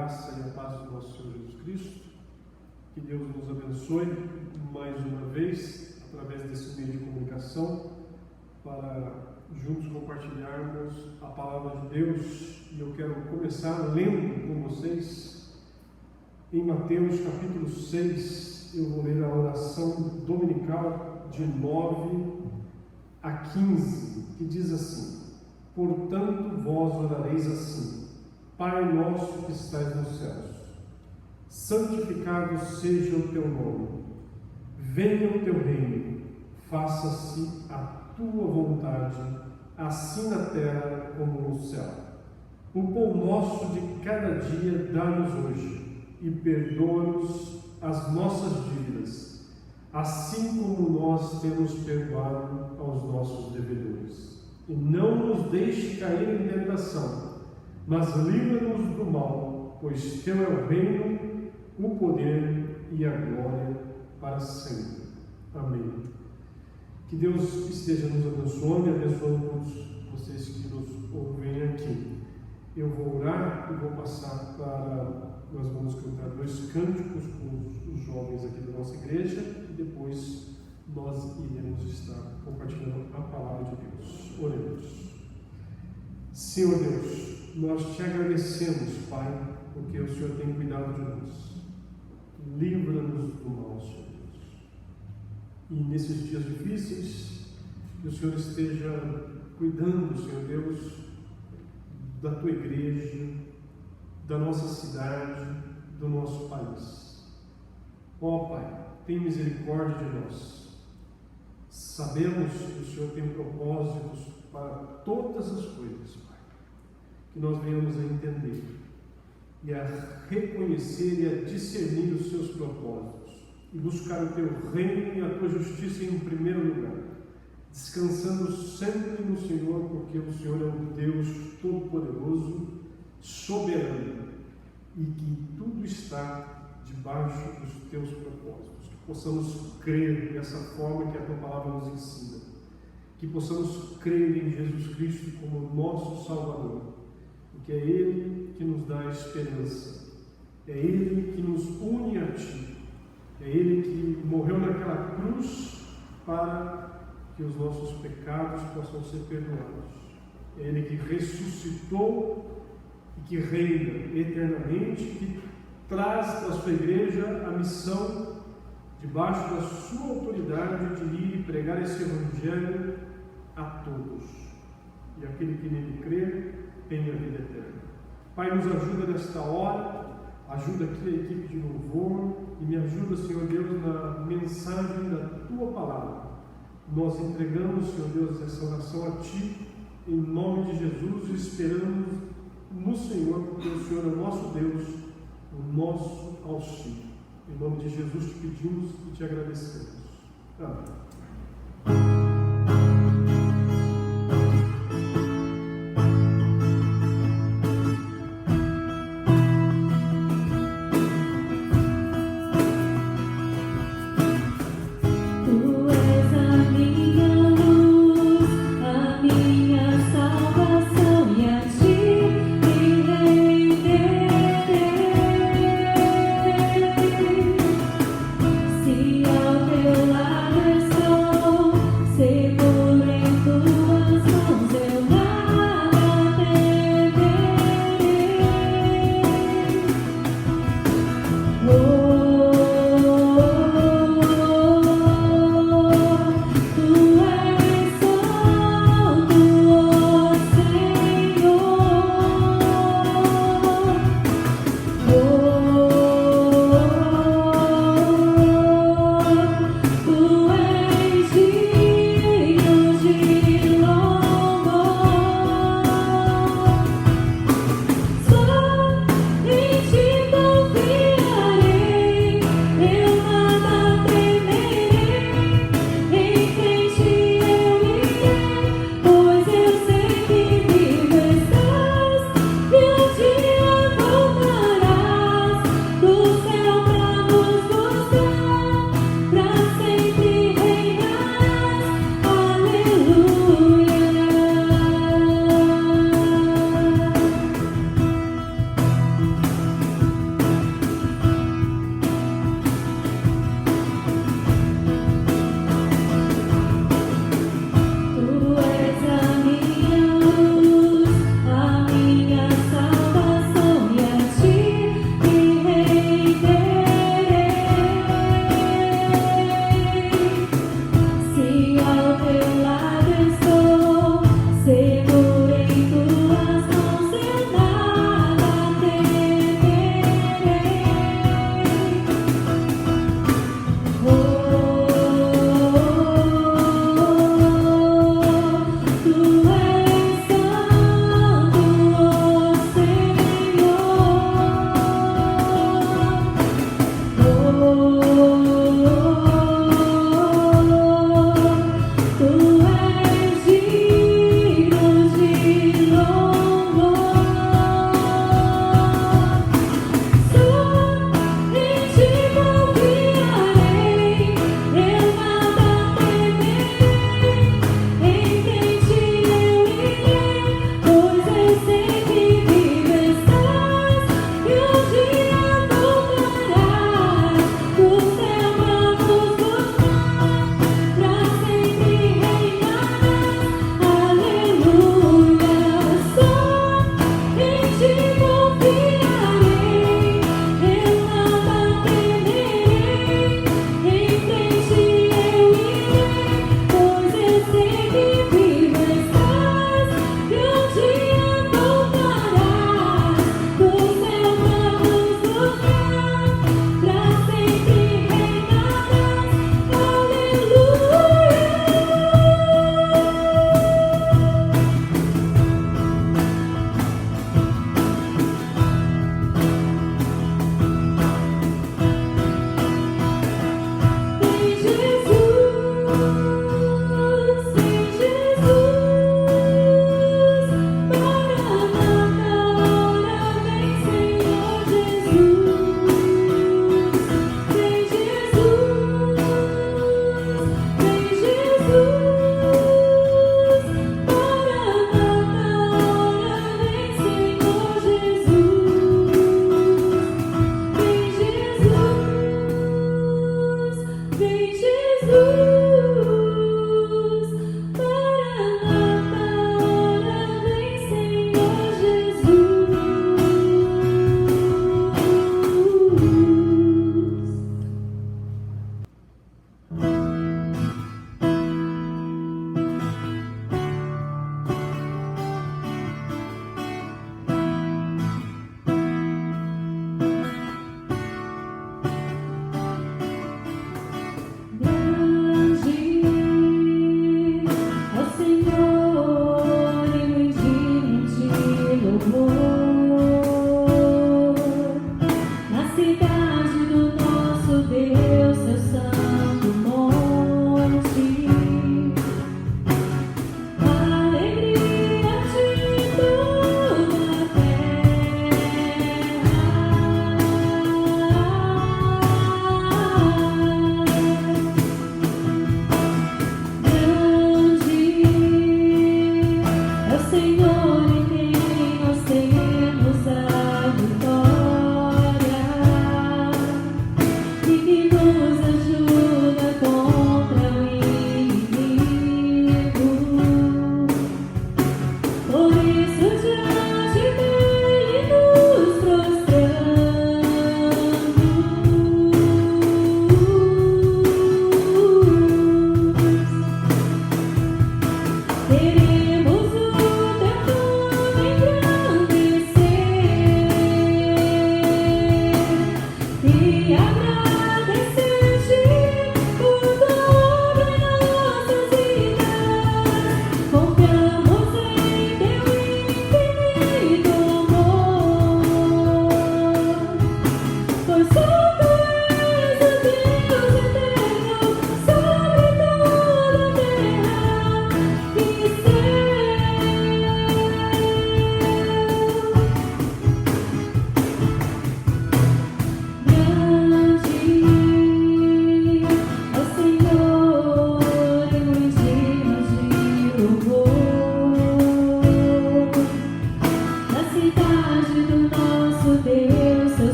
graça e a paz do nosso Senhor Jesus Cristo. Que Deus nos abençoe mais uma vez, através desse meio de comunicação, para juntos compartilharmos a palavra de Deus. E eu quero começar lendo com vocês em Mateus capítulo 6. Eu vou ler a oração dominical de 9 a 15, que diz assim: portanto, vós orareis assim: Pai nosso que estais nos céus, santificado seja o teu nome, venha o teu reino, faça-se a tua vontade, assim na terra como no céu. O pão nosso de cada dia dá-nos hoje, e perdoa-nos as nossas dívidas, assim como nós temos perdoado aos nossos devedores. E não nos deixe cair em tentação, mas livra-nos do mal, pois teu é o reino, o poder e a glória para sempre. Amém. Que Deus esteja nos abençoando e abençoando todos vocês que nos ouvem aqui. Eu vou orar e vou passar para... Nós vamos cantar 2 cânticos com os jovens aqui da nossa igreja e depois nós iremos estar compartilhando a palavra de Deus. Oremos. Senhor Deus, nós te agradecemos, Pai, porque o Senhor tem cuidado de nós. Livra-nos do mal, Senhor Deus. E nesses dias difíceis, que o Senhor esteja cuidando, Senhor Deus, da tua igreja, da nossa cidade, do nosso país. Ó Pai, tem misericórdia de nós. Sabemos que o Senhor tem propósitos para todas as coisas, Pai. Que nós venhamos a entender e a reconhecer e a discernir os seus propósitos e buscar o teu reino e a tua justiça em primeiro lugar, descansando sempre no Senhor, porque o Senhor é um Deus todo-poderoso, soberano, e que tudo está debaixo dos teus propósitos. Que possamos crer dessa forma que a tua palavra nos ensina, que possamos crer em Jesus Cristo como nosso Salvador, porque é Ele que nos dá a esperança, é Ele que nos une a Ti, é Ele que morreu naquela cruz para que os nossos pecados possam ser perdoados, é Ele que ressuscitou e que reina eternamente, que traz para a sua igreja a missão, debaixo da sua autoridade, de ir e pregar esse evangelho a todos. E aquele que nele crer tem a vida eterna. Pai, nos ajuda nesta hora, ajuda aqui a equipe de louvor e me ajuda, Senhor Deus, na mensagem da tua palavra. Nós entregamos, Senhor Deus, essa oração a Ti, em nome de Jesus, e esperamos no Senhor, porque o Senhor é o nosso Deus, o nosso auxílio. Em nome de Jesus te pedimos e te agradecemos. Amém. Se ao teu lado estou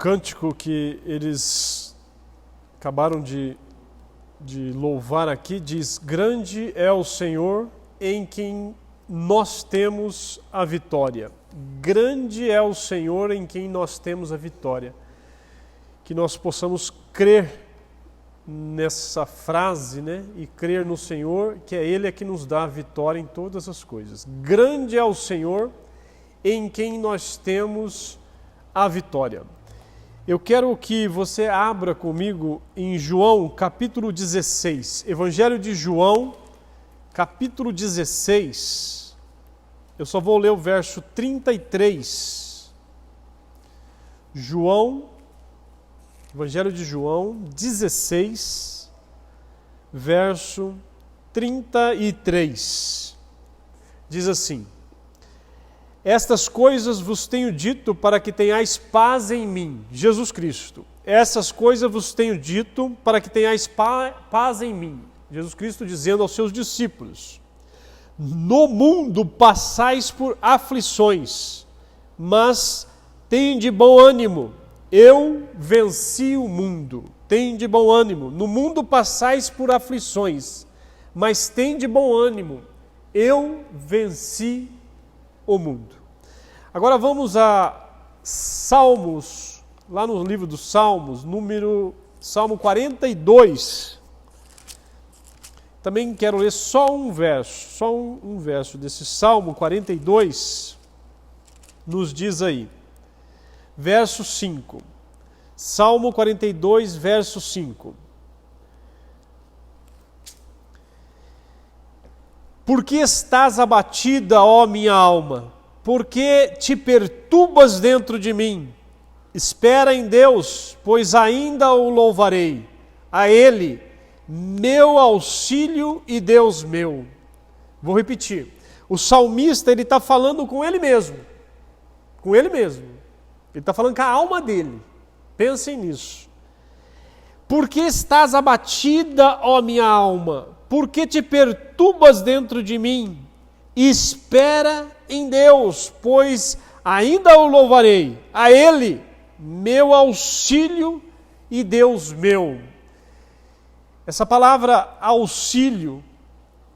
cântico que eles acabaram de louvar aqui diz: grande é o Senhor em quem nós temos a vitória. Grande é o Senhor em quem nós temos a vitória. Que nós possamos crer nessa frase, né? E crer no Senhor, que é Ele que nos dá a vitória em todas as coisas. Grande é o Senhor em quem nós temos a vitória. Eu quero que você abra comigo em João, capítulo 16. Evangelho de João, capítulo 16. Eu só vou ler o verso 33. Evangelho de João, 16, verso 33. Diz assim: Estas coisas vos tenho dito para que tenhais paz em mim, Jesus Cristo. Essas coisas vos tenho dito para que tenhais paz em mim, Jesus Cristo dizendo aos seus discípulos. No mundo passais por aflições, mas tende bom ânimo, eu venci o mundo. Tende bom ânimo, no mundo passais por aflições, mas tende bom ânimo, eu venci o mundo. Agora vamos a Salmos, lá no livro dos Salmos, Salmo 42. Também quero ler só um verso desse Salmo 42, nos diz aí, verso 5. Salmo 42, verso 5. Por que estás abatida, ó minha alma? Por que te perturbas dentro de mim? Espera em Deus, pois ainda o louvarei. A Ele, meu auxílio e Deus meu. Vou repetir. O salmista, ele está falando com ele mesmo. Com ele mesmo. Ele está falando com a alma dele. Pensem nisso. Por que estás abatida, ó minha alma? Por que te perturbas dentro de mim? Espera em Deus, pois ainda o louvarei. A Ele, meu auxílio e Deus meu. Essa palavra auxílio,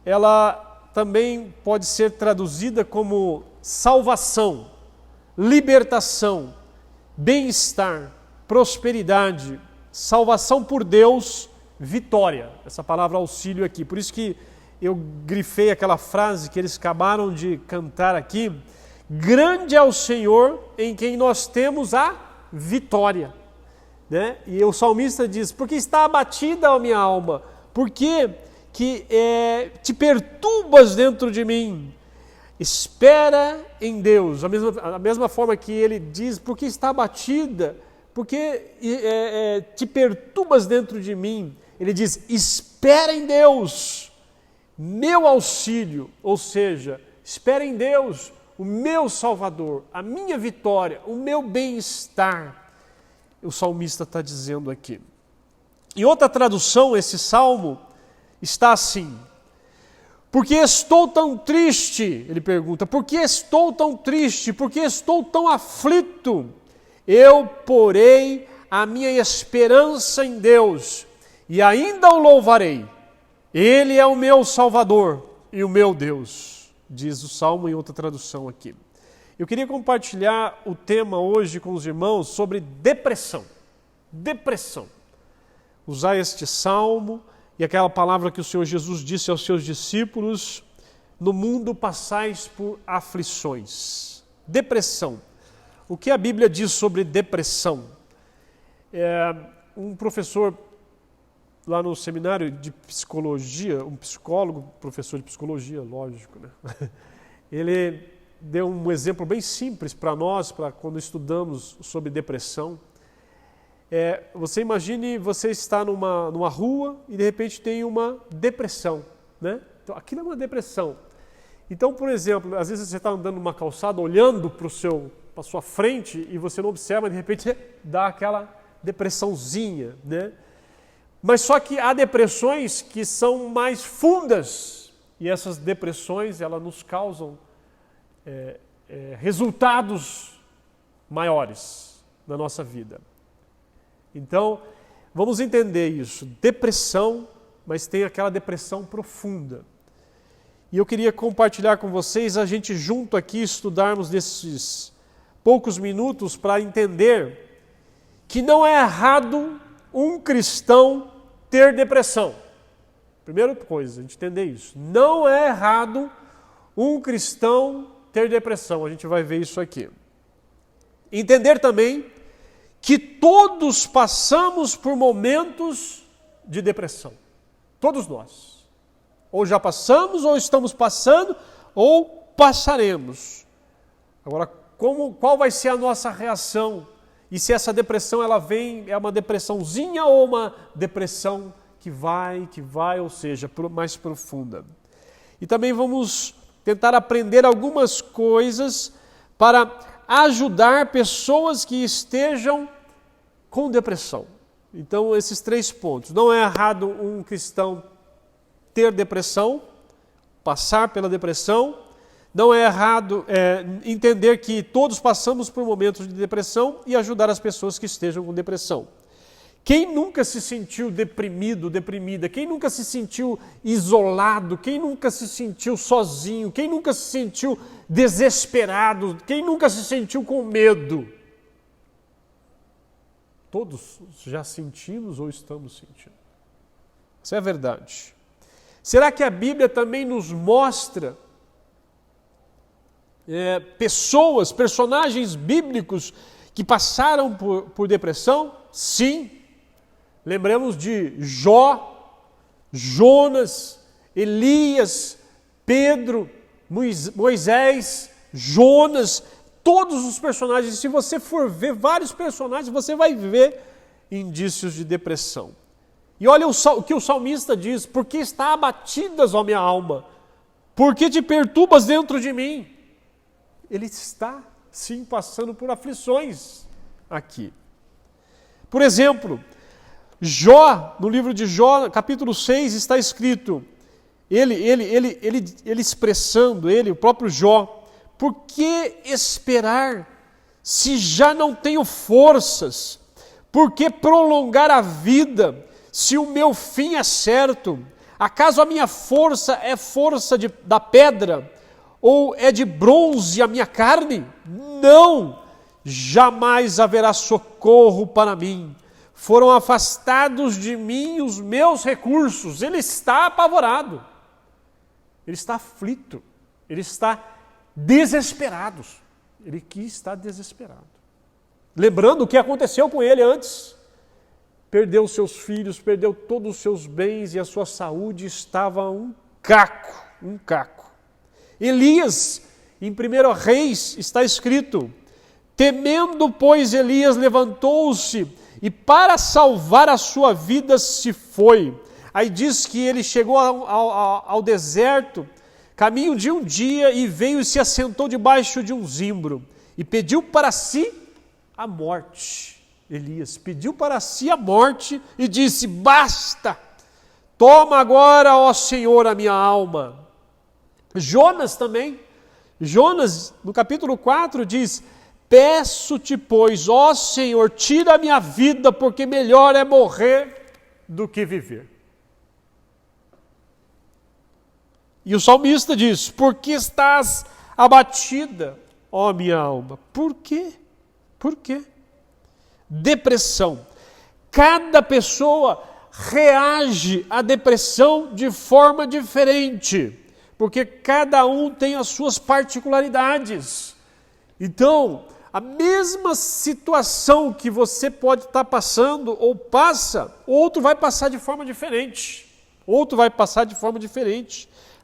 ela também pode ser traduzida como salvação, libertação, bem-estar, prosperidade, salvação por Deus, vitória. Essa palavra auxílio aqui. Por isso que eu grifei aquela frase que eles acabaram de cantar aqui. Grande é o Senhor em quem nós temos a vitória. Né? E o salmista diz, porque está abatida a minha alma, porque te perturbas dentro de mim. Espera em Deus. A mesma forma que ele diz, porque está abatida, porque te perturbas dentro de mim. Ele diz, espera em Deus, meu auxílio, ou seja, espera em Deus, o meu Salvador, a minha vitória, o meu bem-estar. O salmista está dizendo aqui. Em outra tradução, esse salmo está assim, porque estou tão triste, ele pergunta, por que estou tão triste, por que estou tão aflito? Eu porei a minha esperança em Deus e ainda o louvarei. Ele é o meu Salvador e o meu Deus, diz o Salmo em outra tradução aqui. Eu queria compartilhar o tema hoje com os irmãos sobre depressão. Depressão. Usar este salmo e aquela palavra que o Senhor Jesus disse aos seus discípulos, no mundo passais por aflições. Depressão. O que a Bíblia diz sobre depressão? Um professor lá no seminário de psicologia, um psicólogo, professor de psicologia, lógico, né? Ele deu um exemplo bem simples para nós, para quando estudamos sobre depressão. Você imagine você está numa rua e de repente tem uma depressão, né? Então, aquilo é uma depressão. Então, por exemplo, às vezes você está andando numa calçada, olhando para a sua frente e você não observa, de repente dá aquela depressãozinha, né? Mas só que há depressões que são mais fundas e essas depressões, elas nos causam resultados maiores na nossa vida. Então, vamos entender isso. Depressão, mas tem aquela depressão profunda. E eu queria compartilhar com vocês, a gente junto aqui estudarmos nesses poucos minutos para entender que não é errado um cristão ter depressão. Primeira coisa, a gente entender isso. Não é errado um cristão ter depressão. A gente vai ver isso aqui. Entender também que todos passamos por momentos de depressão. Todos nós. Ou já passamos, ou estamos passando, ou passaremos. Agora, qual vai ser a nossa reação? E se essa depressão ela vem, é uma depressãozinha ou uma depressão que vai, ou seja, mais profunda. E também vamos tentar aprender algumas coisas para ajudar pessoas que estejam com depressão. Então, esses 3 pontos. Não é errado um cristão ter depressão, passar pela depressão. Não é errado entender que todos passamos por momentos de depressão e ajudar as pessoas que estejam com depressão. Quem nunca se sentiu deprimido, deprimida? Quem nunca se sentiu isolado? Quem nunca se sentiu sozinho? Quem nunca se sentiu desesperado? Quem nunca se sentiu com medo? Todos já sentimos ou estamos sentindo. Isso é verdade. Será que a Bíblia também nos mostra personagens bíblicos que passaram por depressão? Sim. Lembramos de Jó, Jonas, Elias, Pedro, Moisés, Jonas, todos os personagens. Se você for ver vários personagens, você vai ver indícios de depressão. E olha o que o salmista diz: por que está abatidas, ó minha alma? Por que te perturbas dentro de mim? Ele está, sim, passando por aflições aqui. Por exemplo, Jó, no livro de Jó, capítulo 6, está escrito, ele expressando, o próprio Jó: por que esperar se já não tenho forças? Por que prolongar a vida se o meu fim é certo? Acaso a minha força é força da pedra? Ou é de bronze a minha carne? Não! Jamais haverá socorro para mim. Foram afastados de mim os meus recursos. Ele está apavorado. Ele está aflito. Ele está desesperado. Ele aqui está desesperado. Lembrando o que aconteceu com ele antes. Perdeu seus filhos, perdeu todos os seus bens e a sua saúde estava um caco. Elias, em 1 Reis, está escrito: temendo, pois, Elias levantou-se e para salvar a sua vida se foi. Aí diz que ele chegou ao deserto, caminho de um dia, e veio e se assentou debaixo de um zimbro e pediu para si a morte. Elias pediu para si a morte e disse: basta, toma agora, ó Senhor, a minha alma. Jonas também, no capítulo 4 diz: peço-te, pois, ó Senhor, tira a minha vida, porque melhor é morrer do que viver. E o salmista diz: por que estás abatida, ó minha alma? Por quê? Por quê? Depressão. Cada pessoa reage à depressão de forma diferente, porque cada um tem as suas particularidades. Então, a mesma situação que você pode estar passando ou passa, outro vai passar de forma diferente.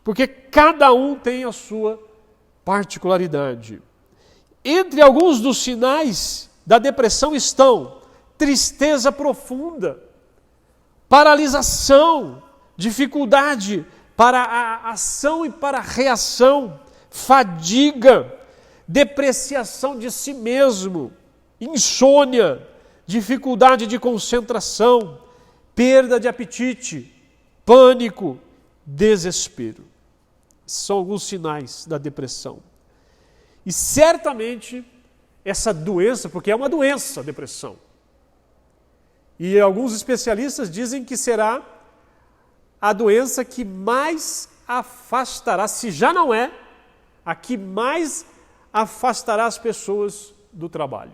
Porque cada um tem a sua particularidade. Entre alguns dos sinais da depressão estão tristeza profunda, paralisação, dificuldade para a ação e para a reação, fadiga, depreciação de si mesmo, insônia, dificuldade de concentração, perda de apetite, pânico, desespero. São alguns sinais da depressão. E certamente essa doença, porque é uma doença a depressão, e alguns especialistas dizem que será a doença que mais afastará, se já não é, a que mais afastará as pessoas do trabalho.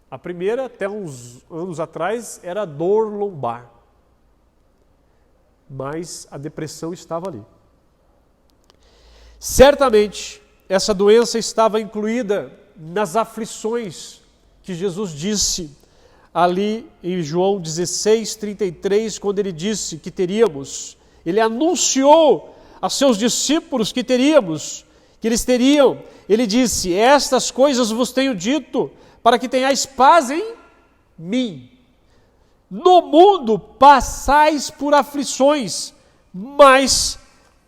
A primeira, até uns anos atrás, era a dor lombar. Mas a depressão estava ali. Certamente, essa doença estava incluída nas aflições que Jesus disse ali em João 16:33, quando ele disse que teríamos, ele anunciou a seus discípulos que eles teriam, ele disse: estas coisas vos tenho dito, para que tenhais paz em mim. No mundo passais por aflições, mas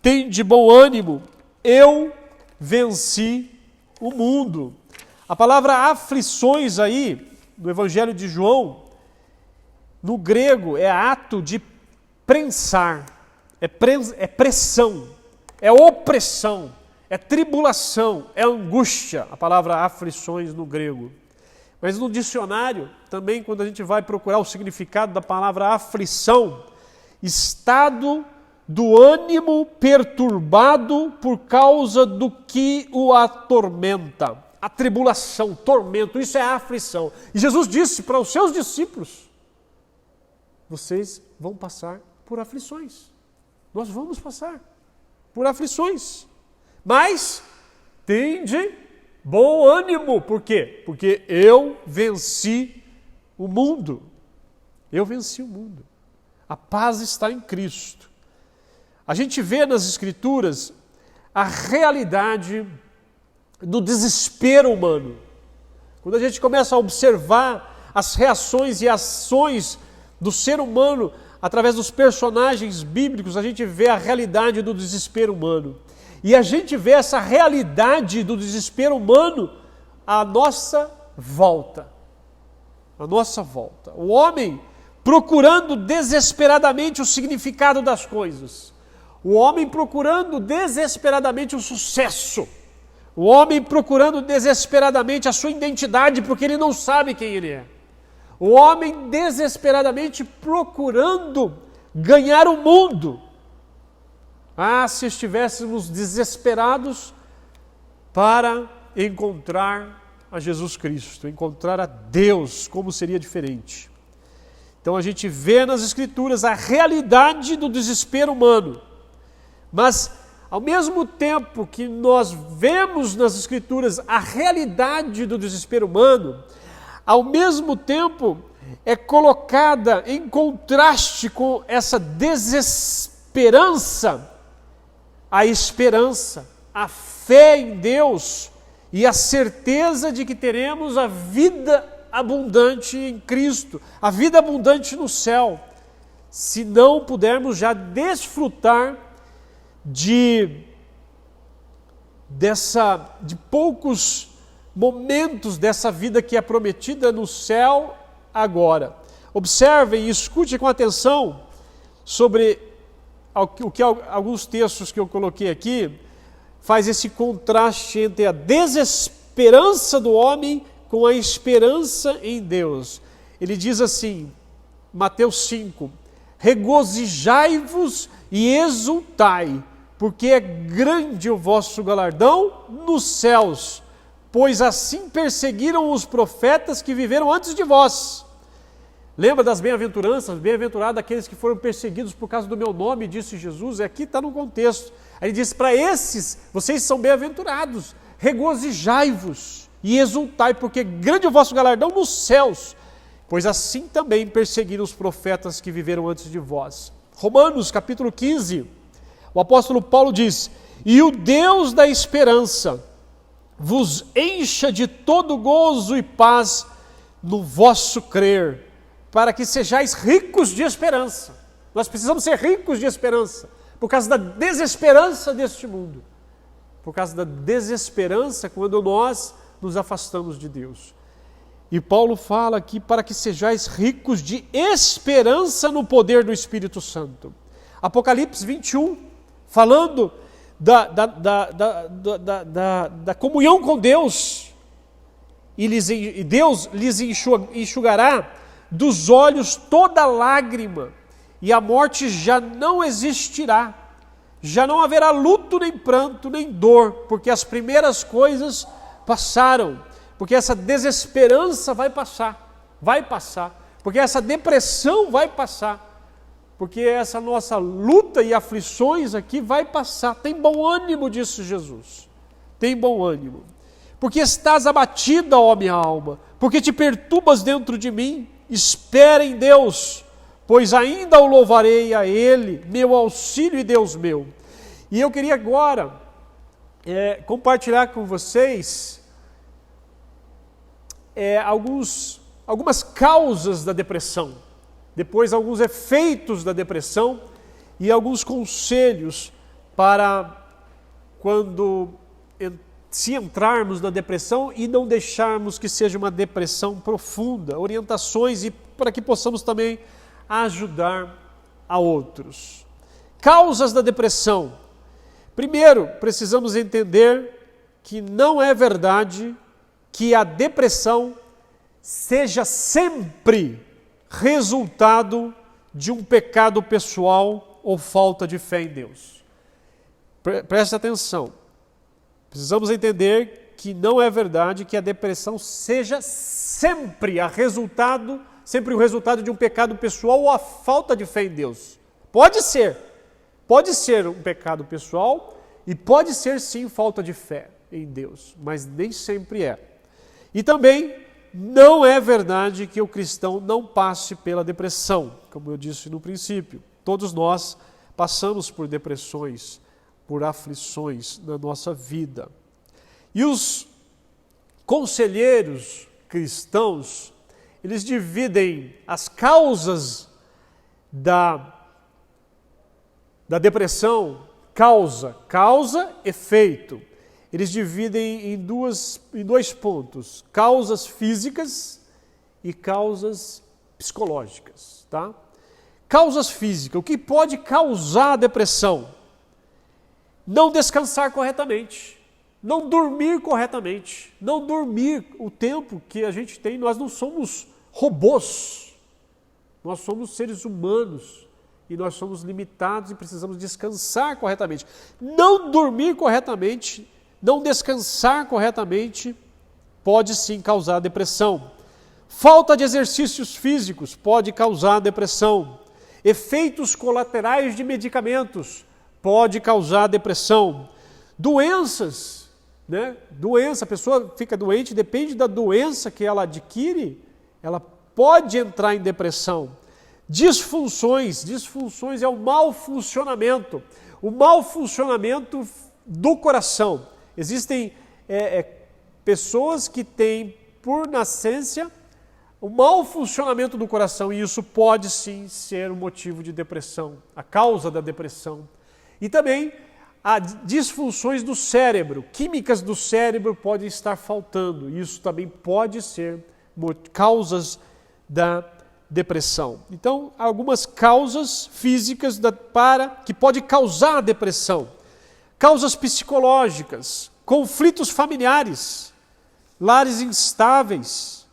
tende bom ânimo, eu venci o mundo. A palavra aflições aí, no Evangelho de João, no grego é ato de prensar, é pressão, é opressão, é tribulação, é angústia, a palavra aflições no grego. Mas no dicionário, também quando a gente vai procurar o significado da palavra aflição, estado do ânimo perturbado por causa do que o atormenta. A tribulação, tormento, isso é aflição. E Jesus disse para os seus discípulos, vocês vão passar por aflições. Nós vamos passar por aflições. Mas tende bom ânimo. Por quê? Porque eu venci o mundo. Eu venci o mundo. A paz está em Cristo. A gente vê nas Escrituras a realidade do desespero humano. Quando a gente começa a observar as reações e ações do ser humano através dos personagens bíblicos, a gente vê a realidade do desespero humano. E a gente vê essa realidade do desespero humano à nossa volta. À nossa volta. O homem procurando desesperadamente o significado das coisas. O homem procurando desesperadamente o sucesso. O homem procurando desesperadamente a sua identidade porque ele não sabe quem ele é. O homem desesperadamente procurando ganhar o mundo. Ah, se estivéssemos desesperados para encontrar a Jesus Cristo, encontrar a Deus, como seria diferente? Então a gente vê nas Escrituras a realidade do desespero humano, mas ao mesmo tempo que nós vemos nas Escrituras a realidade do desespero humano, ao mesmo tempo é colocada em contraste com essa desesperança, a esperança, a fé em Deus e a certeza de que teremos a vida abundante em Cristo, a vida abundante no céu, se não pudermos já desfrutar de poucos momentos dessa vida que é prometida no céu agora. Observem e escute com atenção sobre o que alguns textos que eu coloquei aqui faz esse contraste entre a desesperança do homem com a esperança em Deus. Ele diz assim, Mateus 5, regozijai-vos e exultai, porque é grande o vosso galardão nos céus, pois assim perseguiram os profetas que viveram antes de vós. Lembra das bem-aventuranças? Bem-aventurado aqueles que foram perseguidos por causa do meu nome, disse Jesus. Aqui está no contexto. Aí ele diz, para esses, vocês são bem-aventurados, regozijai-vos e exultai, porque grande o vosso galardão nos céus, pois assim também perseguiram os profetas que viveram antes de vós. Romanos capítulo 15, o apóstolo Paulo diz, e o Deus da esperança vos encha de todo gozo e paz no vosso crer, para que sejais ricos de esperança. Nós precisamos ser ricos de esperança, por causa da desesperança deste mundo, por causa da desesperança quando nós nos afastamos de Deus. E Paulo fala aqui, para que sejais ricos de esperança no poder do Espírito Santo. Apocalipse 21, falando da comunhão com Deus, e Deus lhes enxugará dos olhos toda lágrima, e a morte já não existirá, já não haverá luto, nem pranto, nem dor, porque as primeiras coisas passaram, porque essa desesperança vai passar, porque essa depressão vai passar, porque essa nossa luta e aflições aqui vai passar. Tem bom ânimo, disse Jesus, tem bom ânimo, porque estás abatida, ó minha alma, porque te perturbas dentro de mim. Espera em Deus, pois ainda o louvarei a Ele, meu auxílio e Deus meu. E eu queria agora compartilhar com vocês algumas causas da depressão, depois alguns efeitos da depressão e alguns conselhos para quando se entrarmos na depressão e não deixarmos que seja uma depressão profunda, orientações e para que possamos também ajudar a outros. Causas da depressão. Primeiro, precisamos entender que não é verdade que a depressão seja sempre resultado de um pecado pessoal ou falta de fé em Deus. Preste atenção. Precisamos entender que não é verdade que a depressão seja sempre o resultado de um pecado pessoal ou a falta de fé em Deus. Pode ser um pecado pessoal e pode ser sim falta de fé em Deus, mas nem sempre é. E também não é verdade que o cristão não passe pela depressão, como eu disse no princípio. Todos nós passamos por depressões, por aflições na nossa vida. E os conselheiros cristãos, eles dividem as causas da depressão, causa, efeito. Eles dividem em dois pontos, causas físicas e causas psicológicas, tá? Causas físicas, o que pode causar a depressão? Não descansar corretamente, não dormir corretamente, não dormir o tempo que a gente tem. Nós não somos robôs, nós somos seres humanos e nós somos limitados e precisamos descansar corretamente. Não dormir corretamente, não descansar corretamente pode sim causar depressão. Falta de exercícios físicos pode causar depressão. Efeitos colaterais de medicamentos pode causar depressão. Doenças, né? Doença, a pessoa fica doente, depende da doença que ela adquire, ela pode entrar em depressão. Disfunções é o mau funcionamento do coração. Existem pessoas que têm, por nascença, o mau funcionamento do coração, e isso pode sim ser um motivo de depressão, a causa da depressão. E também há disfunções do cérebro, químicas do cérebro podem estar faltando, e isso também pode ser causas da depressão. Então, há algumas causas físicas que pode causar a depressão. Causas psicológicas, conflitos familiares, lares instáveis,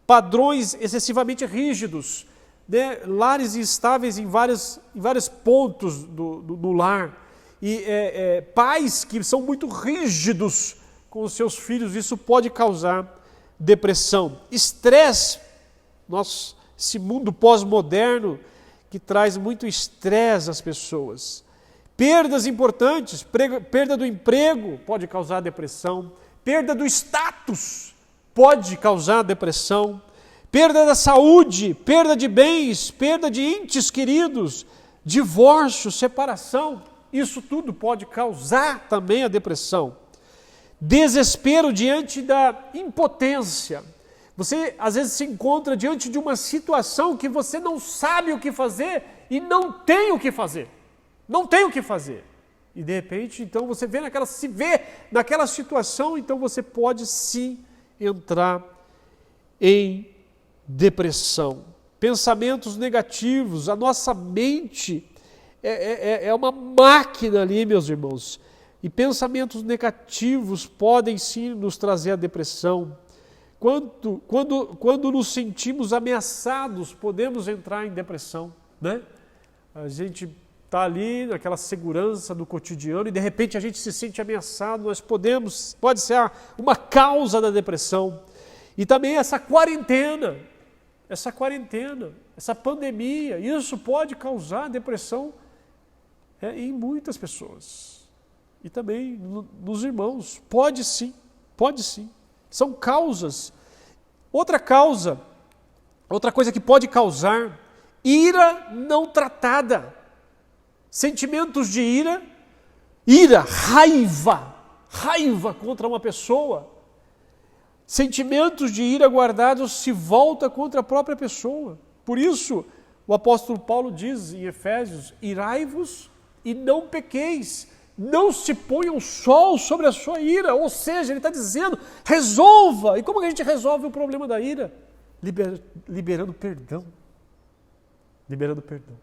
padrões excessivamente rígidos, né? Lares instáveis em vários pontos do lar, e pais que são muito rígidos com os seus filhos, isso pode causar depressão. Estresse, esse mundo pós-moderno que traz muito estresse às pessoas. Perdas importantes, perda do emprego pode causar depressão, perda do status pode causar depressão, perda da saúde, perda de bens, perda de entes queridos, divórcio, separação, isso tudo pode causar também a depressão. Desespero diante da impotência. Você às vezes se encontra diante de uma situação que você não sabe o que fazer e não tem o que fazer. Não tem o que fazer. E de repente, então, se vê naquela situação, então você pode sim entrar em depressão. Pensamentos negativos, a nossa mente é uma máquina ali, meus irmãos. E pensamentos negativos podem sim nos trazer a depressão. Quando nos sentimos ameaçados, podemos entrar em depressão, né? A gente está ali naquela segurança do cotidiano e de repente a gente se sente ameaçado, pode ser uma causa da depressão. E também essa quarentena, essa pandemia, isso pode causar depressão em muitas pessoas. E também nos irmãos, pode sim. São causas. Outra coisa que pode causar, ira não tratada. Sentimentos de ira, raiva contra uma pessoa. Sentimentos de ira guardados se volta contra a própria pessoa. Por isso, o apóstolo Paulo diz em Efésios, irai-vos e não pequeis. não se ponha o sol sobre a sua ira. Ou seja, ele está dizendo, resolva. E como que a gente resolve o problema da ira? Liberando perdão. Liberando perdão.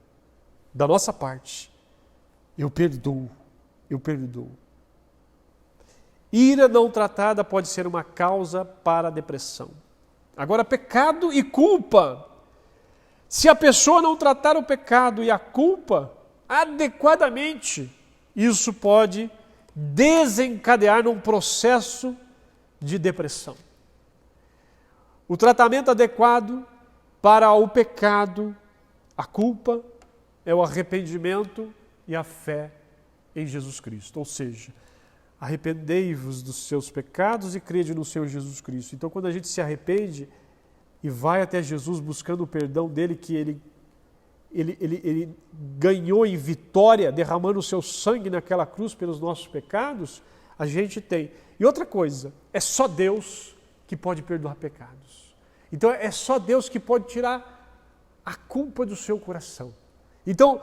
Da nossa parte, eu perdoo. Eu perdoo. Ira não tratada pode ser uma causa para a depressão. Agora, pecado e culpa. Se a pessoa não tratar o pecado e a culpa adequadamente, isso pode desencadear num processo de depressão. O tratamento adequado para o pecado, a culpa, é o arrependimento e a fé em Jesus Cristo. Ou seja, arrependei-vos dos seus pecados e crede no Senhor Jesus Cristo. Então, quando a gente se arrepende e vai até Jesus buscando o perdão dele, que ele ganhou em vitória, derramando o seu sangue naquela cruz pelos nossos pecados, a gente tem. E outra coisa, é só Deus que pode perdoar pecados. Então, é só Deus que pode tirar a culpa do seu coração. Então,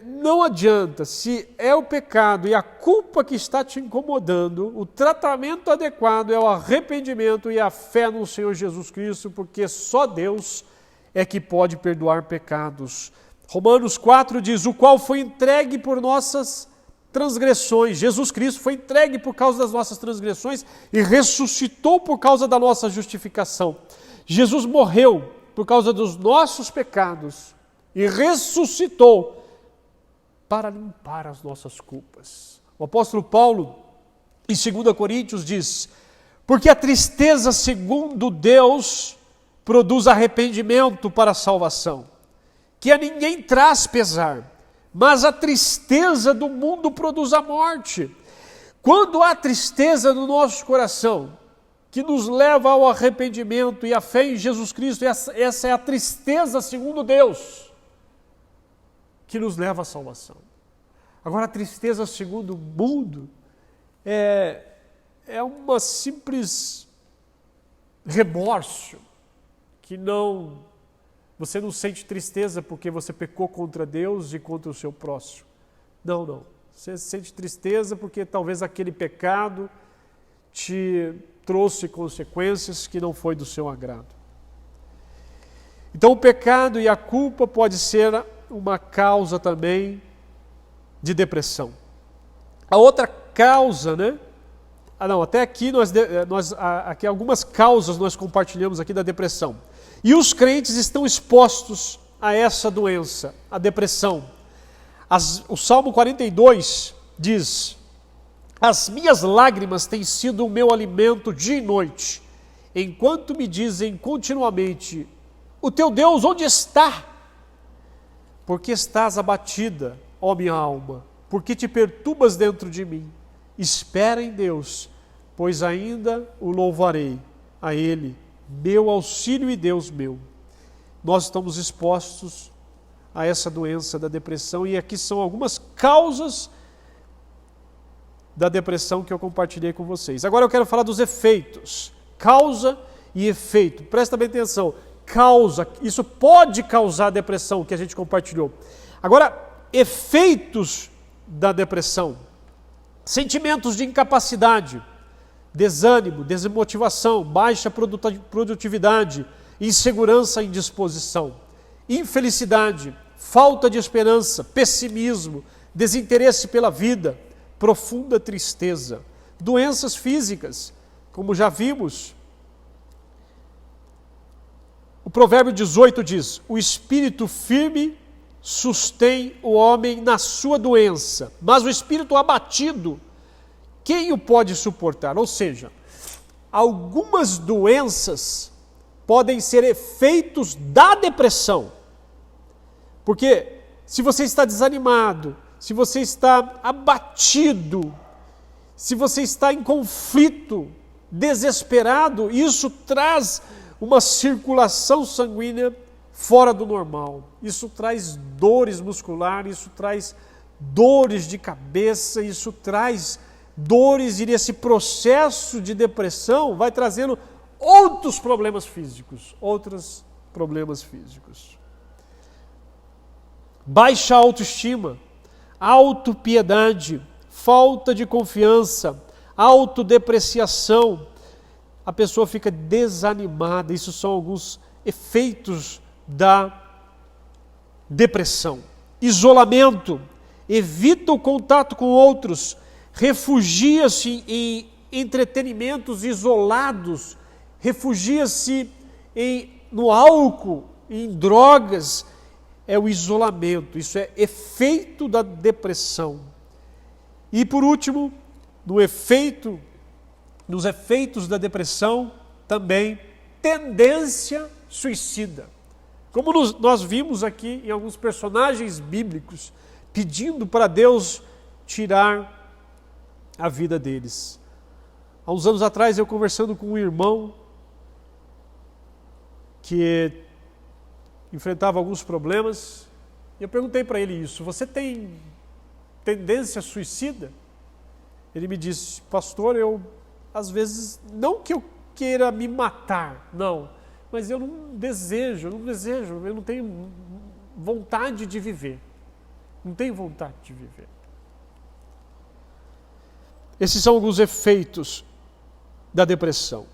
não adianta, se é o pecado e a culpa que está te incomodando, o tratamento adequado é o arrependimento e a fé no Senhor Jesus Cristo, porque só Deus é que pode perdoar pecados. Romanos 4 diz, o qual foi entregue por nossas transgressões. Jesus Cristo foi entregue por causa das nossas transgressões e ressuscitou por causa da nossa justificação. Jesus morreu por causa dos nossos pecados e ressuscitou para limpar as nossas culpas. O apóstolo Paulo, em 2 Coríntios, diz, porque a tristeza segundo Deus produz arrependimento para a salvação, que a ninguém traz pesar, mas a tristeza do mundo produz a morte. Quando há tristeza no nosso coração, que nos leva ao arrependimento e à fé em Jesus Cristo, essa é a tristeza segundo Deus, que nos leva à salvação. Agora, a tristeza segundo o mundo é uma simples remorso, que você não sente tristeza porque você pecou contra Deus e contra o seu próximo. Não. Você sente tristeza porque talvez aquele pecado te trouxe consequências que não foi do seu agrado. Então, o pecado e a culpa pode ser uma causa também de depressão. A outra causa, até aqui aqui algumas causas nós compartilhamos aqui da depressão. E os crentes estão expostos a essa doença, a depressão. O Salmo 42 diz, as minhas lágrimas têm sido o meu alimento dia e noite, enquanto me dizem continuamente, o teu Deus onde está? Porque estás abatida, ó minha alma, porque te perturbas dentro de mim. Espera em Deus, pois ainda o louvarei, a Ele, meu auxílio e Deus meu. Nós estamos expostos a essa doença da depressão e aqui são algumas causas da depressão que eu compartilhei com vocês. Agora eu quero falar dos efeitos, causa e efeito. Presta bem atenção, causa, isso pode causar depressão que a gente compartilhou. Agora, efeitos da depressão, sentimentos de incapacidade, desânimo, desmotivação, baixa produtividade, insegurança e indisposição, infelicidade, falta de esperança, pessimismo, desinteresse pela vida, profunda tristeza, doenças físicas, como já vimos. O Provérbio 18 diz, o espírito firme sustém o homem na sua doença, mas o espírito abatido, quem o pode suportar? Ou seja, algumas doenças podem ser efeitos da depressão. Porque se você está desanimado, se você está abatido, se você está em conflito, desesperado, isso traz uma circulação sanguínea fora do normal. Isso traz dores musculares, isso traz dores de cabeça, isso traz dores e esse processo de depressão vai trazendo outros problemas físicos, Baixa autoestima, autopiedade, falta de confiança, autodepreciação, a pessoa fica desanimada. Isso são alguns efeitos da depressão. Isolamento, evita o contato com outros, refugia-se em entretenimentos isolados, refugia-se no álcool, em drogas. É o isolamento, isso é efeito da depressão. E por último, nos efeitos da depressão, também tendência suicida. Como nós vimos aqui em alguns personagens bíblicos, pedindo para Deus tirar a vida deles. Há uns anos atrás, eu conversando com um irmão que enfrentava alguns problemas, e eu perguntei para ele isso: você tem tendência suicida? Ele me disse: pastor, eu às vezes, não que eu queira me matar, não, mas eu não desejo, eu não tenho vontade de viver. Não tenho vontade de viver. Esses são alguns efeitos da depressão.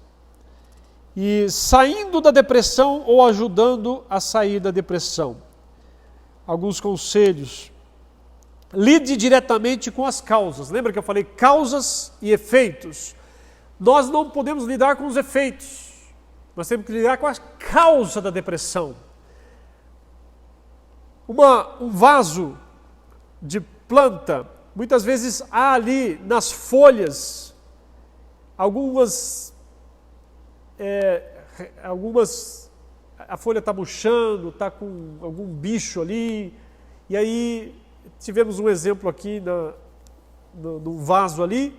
E saindo da depressão ou ajudando a sair da depressão. Alguns conselhos. Lide diretamente com as causas. Lembra que eu falei causas e efeitos? Nós não podemos lidar com os efeitos. Nós temos que lidar com a causa da depressão. Um vaso de planta, muitas vezes há ali nas folhas algumas a folha está murchando, está com algum bicho ali, e aí tivemos um exemplo aqui no vaso ali,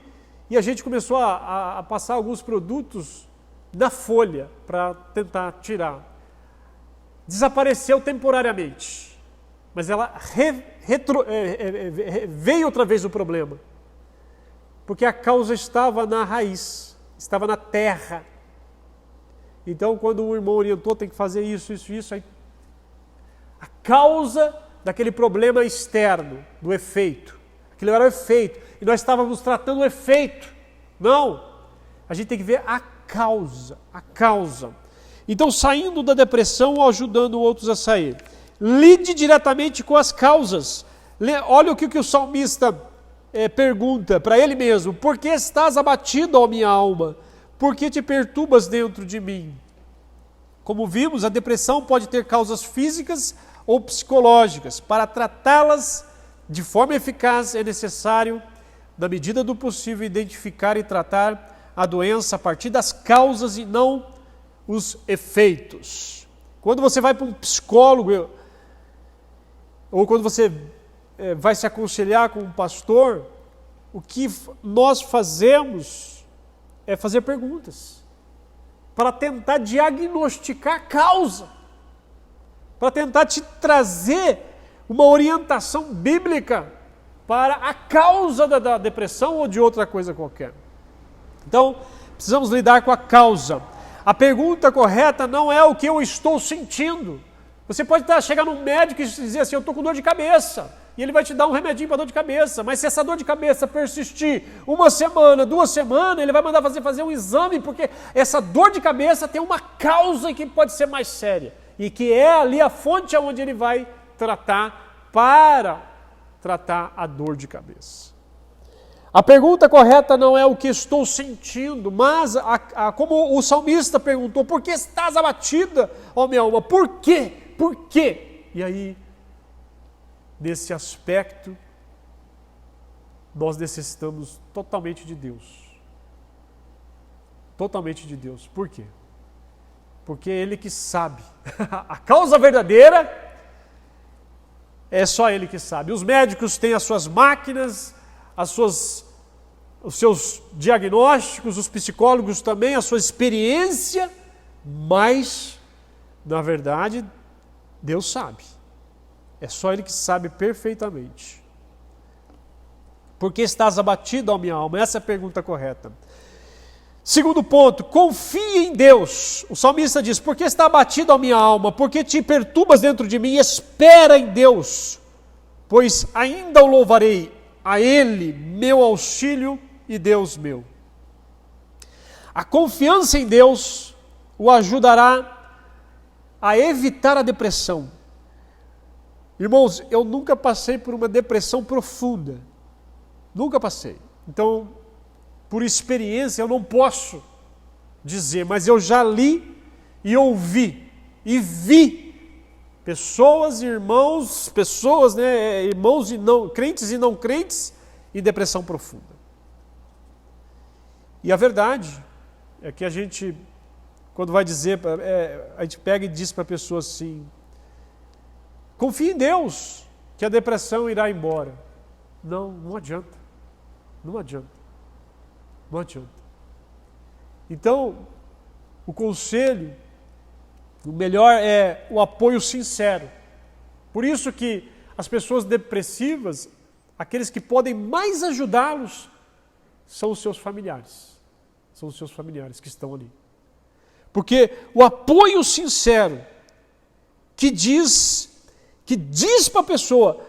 e a gente começou a passar alguns produtos na folha para tentar tirar. Desapareceu temporariamente, mas ela veio outra vez o problema, porque a causa estava na raiz, estava na terra. Então, quando o irmão orientou, tem que fazer isso, aí a causa daquele problema externo, do efeito, aquilo era o efeito, e nós estávamos tratando o efeito. Não, a gente tem que ver a causa. Então, saindo da depressão ou ajudando outros a sair. Lide diretamente com as causas. Olha o que o salmista pergunta para ele mesmo: por que estás abatido, ó minha alma? Por que te perturbas dentro de mim? Como vimos, a depressão pode ter causas físicas ou psicológicas. Para tratá-las de forma eficaz, é necessário, na medida do possível, identificar e tratar a doença a partir das causas e não os efeitos. Quando você vai para um psicólogo, ou quando você vai se aconselhar com um pastor, o que nós fazemos é fazer perguntas para tentar diagnosticar a causa, para tentar te trazer uma orientação bíblica para a causa da depressão ou de outra coisa qualquer. Então, precisamos lidar com a causa. A pergunta correta não é o que eu estou sentindo. Você pode chegar num médico e dizer assim: eu estou com dor de cabeça. E ele vai te dar um remedinho para dor de cabeça. Mas se essa dor de cabeça persistir 1 semana, 2 semanas, ele vai mandar fazer um exame, porque essa dor de cabeça tem uma causa que pode ser mais séria. E que é ali a fonte onde ele vai tratar para tratar a dor de cabeça. A pergunta correta não é o que estou sentindo, mas como o salmista perguntou: por que estás abatida, ó minha alma? Por quê? Por quê? E aí, nesse aspecto, nós necessitamos totalmente de Deus. Totalmente de Deus. Por quê? Porque é Ele que sabe. A causa verdadeira é só Ele que sabe. Os médicos têm as suas máquinas, os seus diagnósticos, os psicólogos também, a sua experiência, mas, na verdade, Deus sabe. É só Ele que sabe perfeitamente. Por que estás abatido, ó minha alma? Essa é a pergunta correta. Segundo ponto, confie em Deus. O salmista diz: por que está abatido, ó minha alma? Por que te perturbas dentro de mim? Espera em Deus, pois ainda o louvarei, a Ele, meu auxílio e Deus meu. A confiança em Deus o ajudará a evitar a depressão. Irmãos, eu nunca passei por uma depressão profunda. Nunca passei. Então, por experiência, eu não posso dizer, mas eu já li e ouvi e vi pessoas, irmãos, irmãos e não crentes em depressão profunda. E a verdade é que a gente, quando vai dizer, a gente pega e diz para a pessoa assim: confie em Deus, que a depressão irá embora. Não adianta. Não adianta. Não adianta. Então, o conselho, o melhor é o apoio sincero. Por isso que as pessoas depressivas, aqueles que podem mais ajudá-los, são os seus familiares. São os seus familiares que estão ali. Porque o apoio sincero que diz para a pessoa,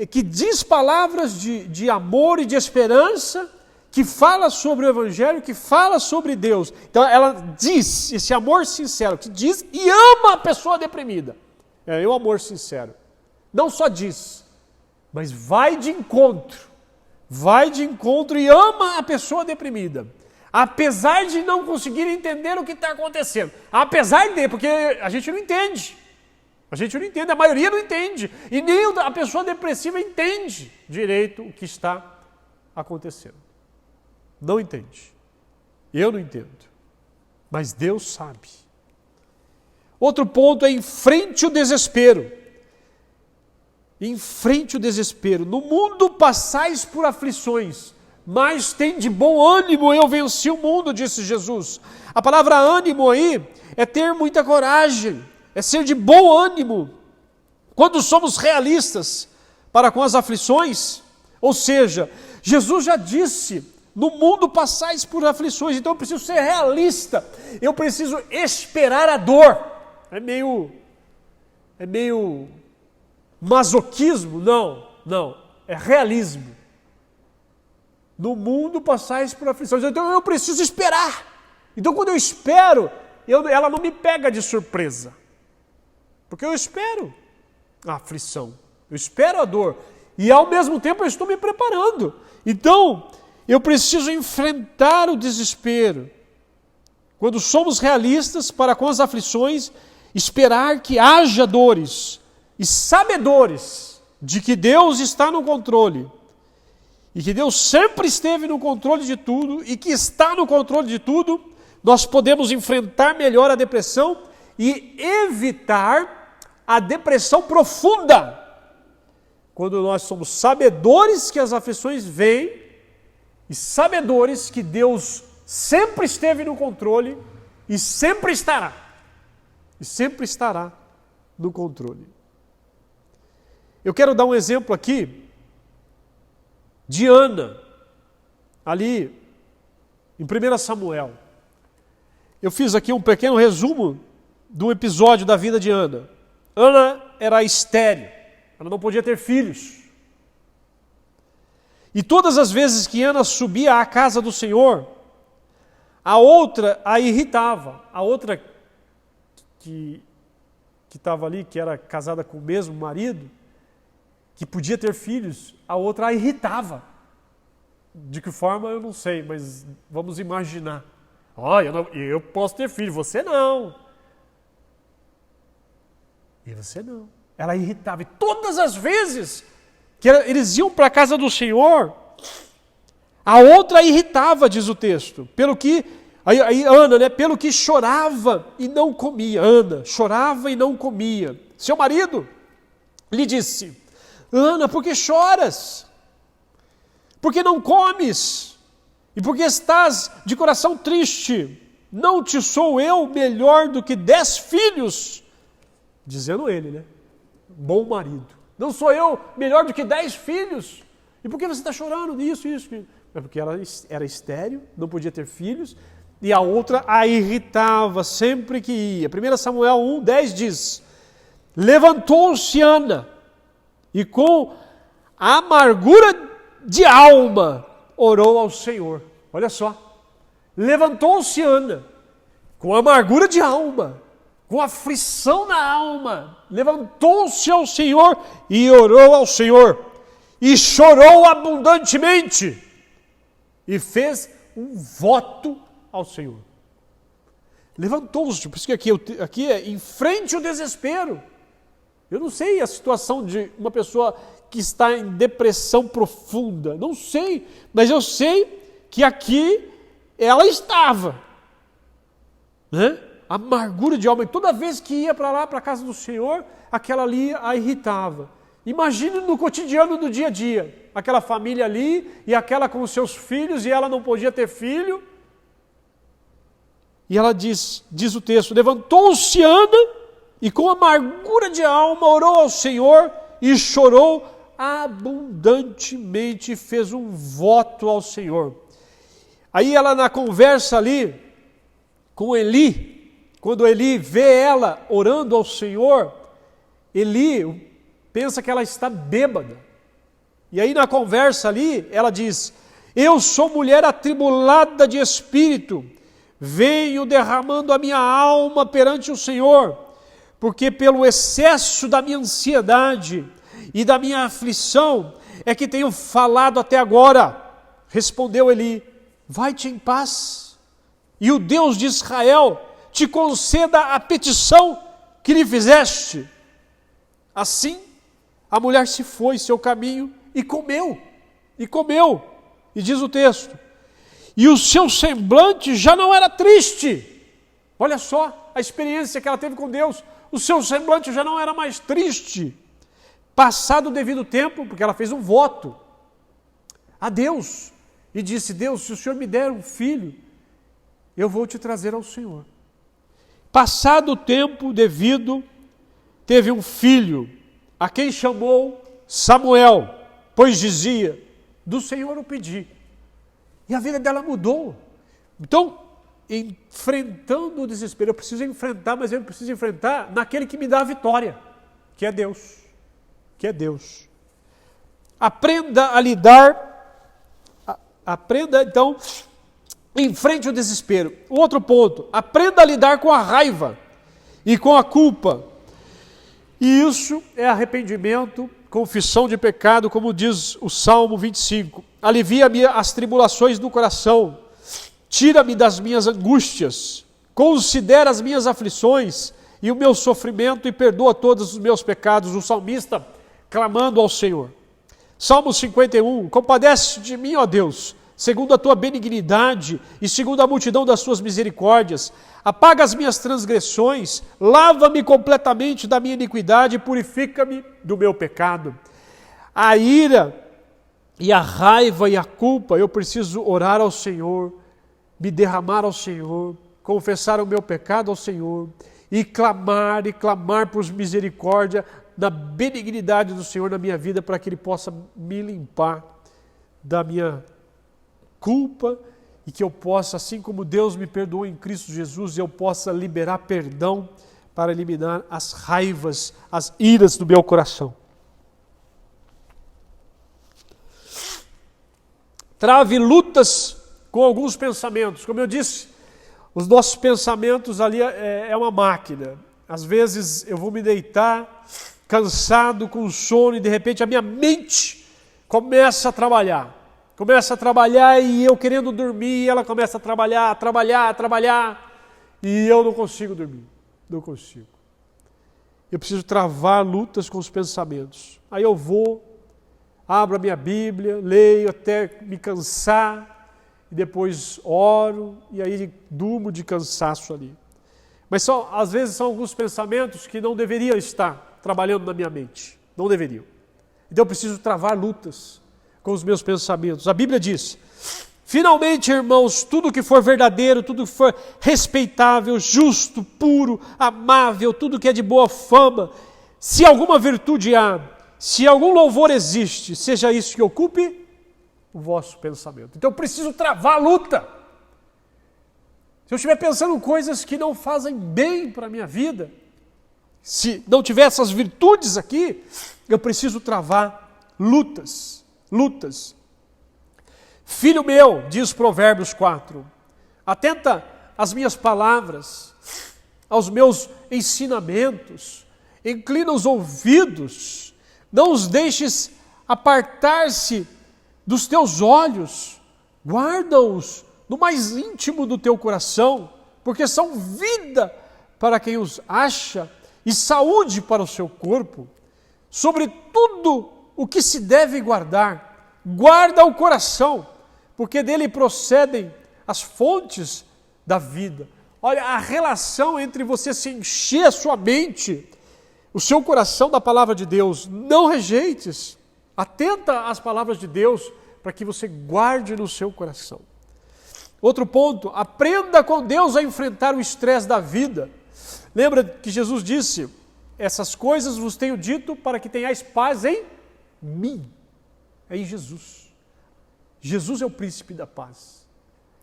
que diz palavras de amor e de esperança, que fala sobre o Evangelho, que fala sobre Deus. Então ela diz, esse amor sincero, que diz e ama a pessoa deprimida. É o amor sincero. Não só diz, mas vai de encontro e ama a pessoa deprimida. Apesar de não conseguir entender o que está acontecendo. Apesar de, porque a gente não entende. A maioria não entende. E nem a pessoa depressiva entende direito o que está acontecendo. Não entende. Eu não entendo. Mas Deus sabe. Outro ponto é enfrente o desespero. Enfrente o desespero. No mundo passais por aflições, mas tem de bom ânimo, eu venci o mundo, disse Jesus. A palavra ânimo aí é ter muita coragem, é ser de bom ânimo. Quando somos realistas para com as aflições, ou seja, Jesus já disse, no mundo passais por aflições, então eu preciso ser realista, eu preciso esperar a dor. É meio masoquismo? Não, é realismo. No mundo passais por aflições, então eu preciso esperar. Então quando eu espero, ela não me pega de surpresa, porque eu espero a aflição, eu espero a dor, e ao mesmo tempo eu estou me preparando. Então, eu preciso enfrentar o desespero. Quando somos realistas para com as aflições, esperar que haja dores e sabedores de que Deus está no controle e que Deus sempre esteve no controle de tudo e que está no controle de tudo, nós podemos enfrentar melhor a depressão e evitar a depressão profunda. Quando nós somos sabedores que as aflições vêm e sabedores que Deus sempre esteve no controle e sempre estará no controle. Eu quero dar um exemplo aqui de Ana, ali em 1 Samuel. Eu fiz aqui um pequeno resumo do episódio da vida de Ana. Ana era estéril, ela não podia ter filhos. E todas as vezes que Ana subia à casa do Senhor, a outra a irritava. A outra que estava ali, que era casada com o mesmo marido, que podia ter filhos, a outra a irritava. De que forma eu não sei, mas vamos imaginar. Eu posso ter filho, você não. E você não. Ela irritava. E todas as vezes que eles iam para a casa do Senhor, a outra a irritava, diz o texto. Pelo que Ana, pelo que chorava e não comia. Ana chorava e não comia. Seu marido lhe disse: Ana, por que choras? Por que não comes? E por que estás de coração triste? Não te sou eu melhor do que 10 filhos? Dizendo ele, bom marido. Não sou eu melhor do que 10 filhos? E por que você está chorando nisso, isso? É porque ela era estéril, não podia ter filhos, e a outra a irritava sempre que ia. 1 Samuel 1:10 diz: levantou-se Ana, e com a amargura de alma orou ao Senhor. Olha só, levantou-se Ana, com amargura de alma, com aflição na alma, levantou-se ao Senhor e orou ao Senhor, e chorou abundantemente, e fez um voto ao Senhor. Levantou-se, por isso que aqui é em frente ao desespero. Eu não sei a situação de uma pessoa que está em depressão profunda, não sei, mas eu sei que aqui ela estava, né? Amargura de alma, e toda vez que ia para lá, para a casa do Senhor, aquela ali a irritava. Imagine no cotidiano do dia a dia, aquela família ali, e aquela com os seus filhos, e ela não podia ter filho. E ela diz o texto, levantou-se Ana, e com amargura de alma orou ao Senhor, e chorou abundantemente, fez um voto ao Senhor. Aí ela na conversa ali, com Eli, quando Eli vê ela orando ao Senhor, Eli pensa que ela está bêbada. E aí na conversa ali, ela diz, eu sou mulher atribulada de espírito, venho derramando a minha alma perante o Senhor, porque pelo excesso da minha ansiedade e da minha aflição é que tenho falado até agora. Respondeu Eli, vai-te em paz, e o Deus de Israel te conceda a petição que lhe fizeste. Assim, a mulher se foi seu caminho e comeu. E diz o texto, e o seu semblante já não era triste. Olha só a experiência que ela teve com Deus. O seu semblante já não era mais triste. Passado o devido tempo, porque ela fez um voto a Deus. E disse, Deus, se o Senhor me der um filho, eu vou te trazer ao Senhor. Passado o tempo devido, teve um filho, a quem chamou Samuel, pois dizia, do Senhor o pedi. E a vida dela mudou. Então, enfrentando o desespero, eu preciso enfrentar, mas eu preciso enfrentar naquele que me dá a vitória, que é Deus. Aprenda a lidar, aprenda então, enfrente o desespero. Outro ponto, aprenda a lidar com a raiva e com a culpa. E isso é arrependimento, confissão de pecado, como diz o Salmo 25. Alivia-me as tribulações do coração, tira-me das minhas angústias, considera as minhas aflições e o meu sofrimento e perdoa todos os meus pecados. O salmista clamando ao Senhor. Salmo 51, compadece de mim, ó Deus, segundo a tua benignidade e segundo a multidão das tuas misericórdias. Apaga as minhas transgressões, lava-me completamente da minha iniquidade e purifica-me do meu pecado. A ira e a raiva e a culpa, eu preciso orar ao Senhor, me derramar ao Senhor, confessar o meu pecado ao Senhor e clamar por misericórdia da benignidade do Senhor na minha vida, para que Ele possa me limpar da minha culpa e que eu possa, assim como Deus me perdoou em Cristo Jesus, eu possa liberar perdão para eliminar as raivas, as iras do meu coração. Trave lutas com alguns pensamentos. Como eu disse, os nossos pensamentos ali é uma máquina. Às vezes eu vou me deitar cansado, com sono, e de repente a minha mente começa a trabalhar. E eu querendo dormir, ela começa a trabalhar, e eu não consigo dormir. Não consigo. Eu preciso travar lutas com os pensamentos. Aí eu vou, abro a minha Bíblia, leio até me cansar, e depois oro, e aí durmo de cansaço ali. Mas às vezes são alguns pensamentos que não deveriam estar trabalhando na minha mente. Não deveriam. Então eu preciso travar lutas com os meus pensamentos. A Bíblia diz, finalmente, irmãos, tudo que for verdadeiro, tudo que for respeitável, justo, puro, amável, tudo que é de boa fama, se alguma virtude há, se algum louvor existe, seja isso que ocupe o vosso pensamento. Então eu preciso travar a luta. Se eu estiver pensando coisas que não fazem bem para a minha vida, se não tiver essas virtudes aqui, eu preciso travar lutas. Filho meu, diz Provérbios 4, atenta às minhas palavras, aos meus ensinamentos, inclina os ouvidos, não os deixes apartar-se dos teus olhos, guarda-os no mais íntimo do teu coração, porque são vida para quem os acha e saúde para o seu corpo. Sobre tudo o que se deve guardar, guarda o coração, porque dele procedem as fontes da vida. Olha, a relação entre você se encher a sua mente, o seu coração da palavra de Deus. Não rejeites. Atenta às palavras de Deus para que você guarde no seu coração. Outro ponto, aprenda com Deus a enfrentar o estresse da vida. Lembra que Jesus disse, essas coisas vos tenho dito para que tenhais paz em mim. É em Jesus. Jesus é o príncipe da paz.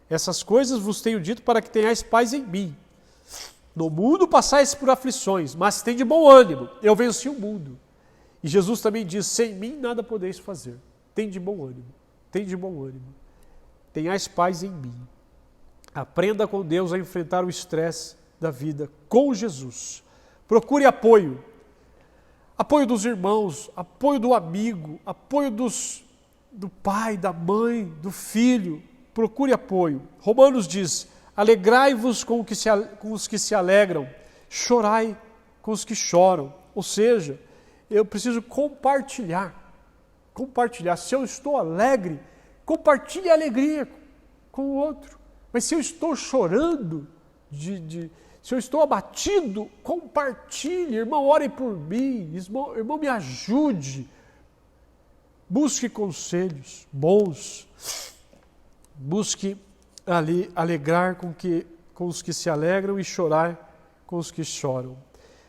Essas coisas vos tenho dito para que tenhais paz em mim. No mundo passais por aflições, mas tende bom ânimo, eu venci o mundo. E Jesus também diz, sem mim nada podeis fazer. Tende bom ânimo, tende bom ânimo. Tenhais paz em mim. Aprenda com Deus a enfrentar o estresse da vida com Jesus. Procure apoio. Apoio dos irmãos, apoio do amigo, apoio do pai, da mãe, do filho. Procure apoio. Romanos diz, alegrai-vos com os que se alegram, chorai com os que choram. Ou seja, eu preciso compartilhar. Se eu estou alegre, compartilhe a alegria com o outro. Mas se eu estou chorando, se eu estou abatido, compartilhe. Irmão, ore por mim. Irmão, me ajude. Busque conselhos bons. Busque alegrar com os que se alegram e chorar com os que choram.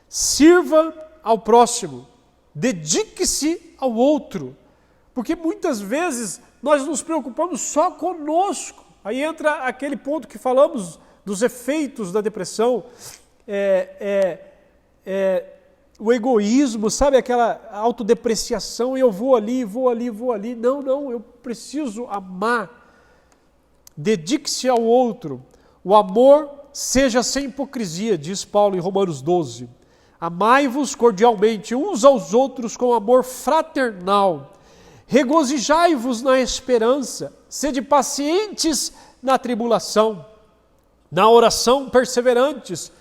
Sirva ao próximo. Dedique-se ao outro. Porque muitas vezes nós nos preocupamos só conosco. Aí entra aquele ponto que falamos dos efeitos da depressão, o egoísmo, sabe, aquela autodepreciação, eu vou ali. Não, eu preciso amar. Dedique-se ao outro. O amor seja sem hipocrisia, diz Paulo em Romanos 12. Amai-vos cordialmente uns aos outros com amor fraternal. Regozijai-vos na esperança, sede pacientes na tribulação, na oração perseverantes,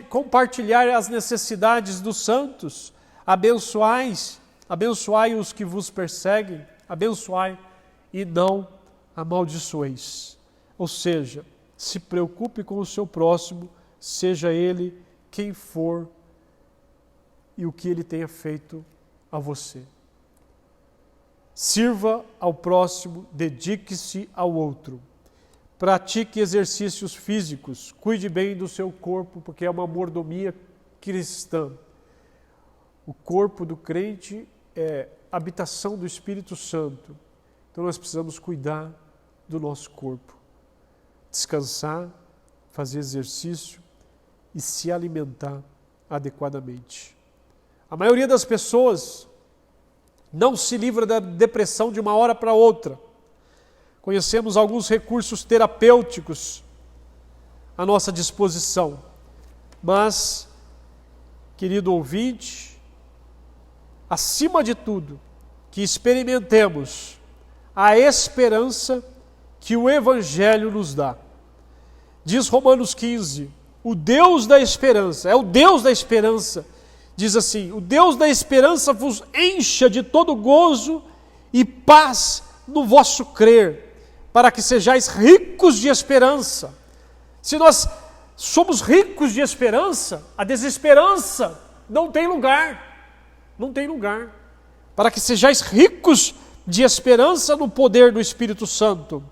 compartilhar as necessidades dos santos, abençoai os que vos perseguem, abençoai e não amaldiçoeis. Ou seja, se preocupe com o seu próximo, seja ele quem for e o que ele tenha feito a você. Sirva ao próximo, dedique-se ao outro. Pratique exercícios físicos, cuide bem do seu corpo, porque é uma mordomia cristã. O corpo do crente é habitação do Espírito Santo. Então nós precisamos cuidar do nosso corpo. Descansar, fazer exercício e se alimentar adequadamente. A maioria das pessoas não se livra da depressão de uma hora para outra. Conhecemos alguns recursos terapêuticos à nossa disposição. Mas, querido ouvinte, acima de tudo, que experimentemos a esperança que o Evangelho nos dá. Diz Romanos 15, o Deus da esperança, é o Deus da esperança. Diz assim, o Deus da esperança vos encha de todo gozo e paz no vosso crer, para que sejais ricos de esperança. Se nós somos ricos de esperança, a desesperança não tem lugar. Não tem lugar. Para que sejais ricos de esperança no poder do Espírito Santo.